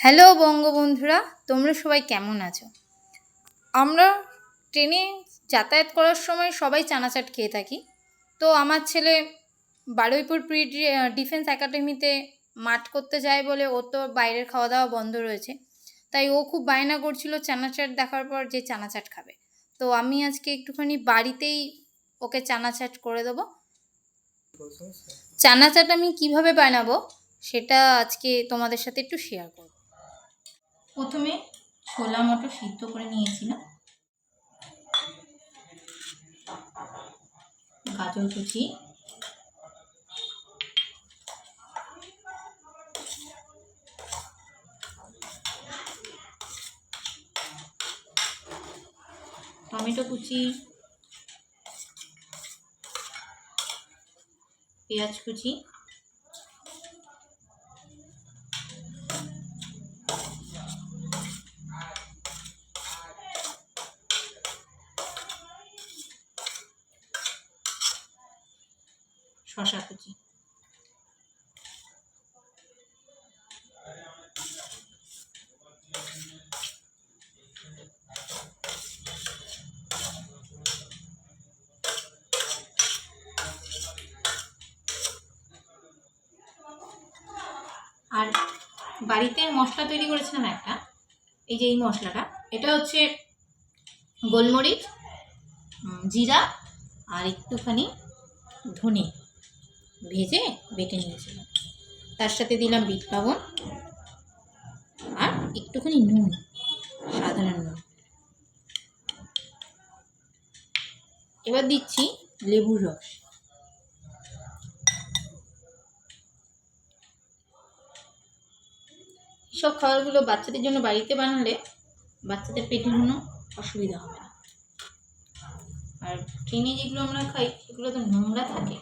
Hello বঙ্গবন্ধুরা, তোমরা সবাই কেমন আছো? আমরা ট্রেনে যাতায়াত করার সময় সবাই চানাচাট খেয়ে থাকি। তো আমার ছেলে বারুইপুর প্রি ডিফেন্স একাডেমিতে মাঠ করতে যায় বলে ও তো বাইরের খাওয়া দাওয়া বন্ধ রয়েছে, তাই ও খুব বায়না করছিল চানাচাট দেখার পর যে চানাচাট খাবে। তো আমি আজকে একটুখানি বাড়িতেই ওকে চানাচাট করে দেবো। চানাচাট আমি কিভাবে বানাবো সেটা আজকে তোমাদের সাথে একটু শেয়ার করব। প্রথমে ছোলা মটর সিদ্ধ করে নিয়েছিলাম, গাজর কুচি, টমেটো কুচি, পেঁয়াজ কুচি, শসা কুচি। আর বাড়িতে মশলা তৈরি করেছিলাম একটা, এই যে এই মশলাটা, এটা হচ্ছে গোলমরিচ, জিরা আর একটুখানি ধনে ভেজে বেটে নিয়েছিলাম। তার সাথে দিলাম বিট লবণ আর একটুখানি নুন, সাধারণ নুন। এবার দিচ্ছি লেবুর রস। সব খাবারগুলো বাচ্চাদের জন্য বাড়িতে বানালে বাচ্চাদের পেটের কোনো অসুবিধা হবে না। আর ট্রেনে যেগুলো আমরা খাই সেগুলো তো নোংরা থাকে,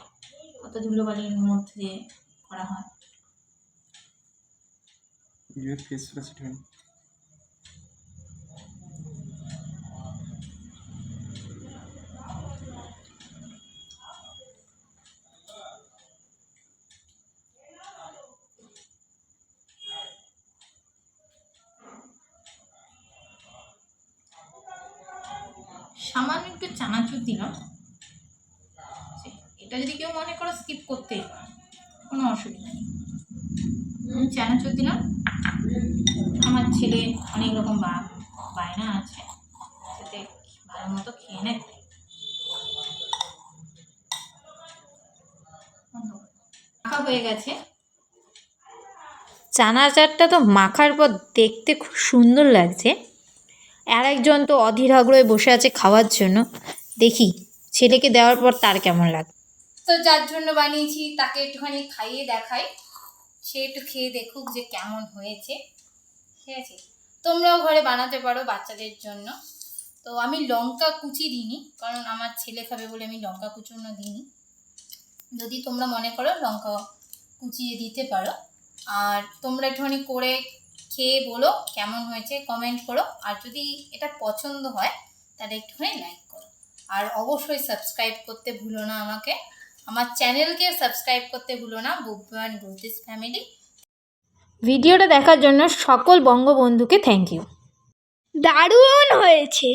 কত ধুলোবালির মধ্যে করা হয়। সামান্য একটু চানাচুর দিলাম। এটা যদি কেউ মনে করো স্কিপ করতেই পারো, কোনো অসুবিধা নেই। আমি চানাচুর দিলাম। আমার ছেলে অনেক রকম বায়না আছে, যাতে ভালো মতো খেয়ে নেয়। মাখা হয়ে গেছে। চানাচারটা তো মাখার পর দেখতে খুব সুন্দর লাগছে। আর একজন তো অধীর আগ্রহে বসে আছে খাওয়ার জন্য, দেখি ছেলেকে দেওয়ার পর তার কেমন লাগে। তো যার জন্য বানিয়েছি তাকে একটুখানি খাইয়ে দেখাই, সে একটু খেয়ে দেখুক যে কেমন হয়েছে। ঠিক আছে, তোমরাও ঘরে বানাতে পারো বাচ্চাদের জন্য। তো আমি লঙ্কা কুচি দিইনি, কারণ আমার ছেলে খাবে বলে আমি লঙ্কা কুচুনো দিইনি। যদি তোমরা মনে করো লঙ্কা কুচিয়ে দিতে পারো। আর তোমরা একটুখানি করে খেয়ে বলো কেমন হয়েছে, কমেন্ট করো। আর যদি এটা পছন্দ হয় তাহলে একটুখানি লাইক করো। আর অবশ্যই সাবস্ক্রাইব করতে ভুলো না আমাকে, আমার চ্যানেলকে সাবস্ক্রাইব করতে ভুলো না, বুবু অ্যান্ড গুলতিস ফ্যামিলি। ভিডিওটা দেখার জন্য সকল বঙ্গবন্ধুকে থ্যাংক ইউ। দারুণ হয়েছে।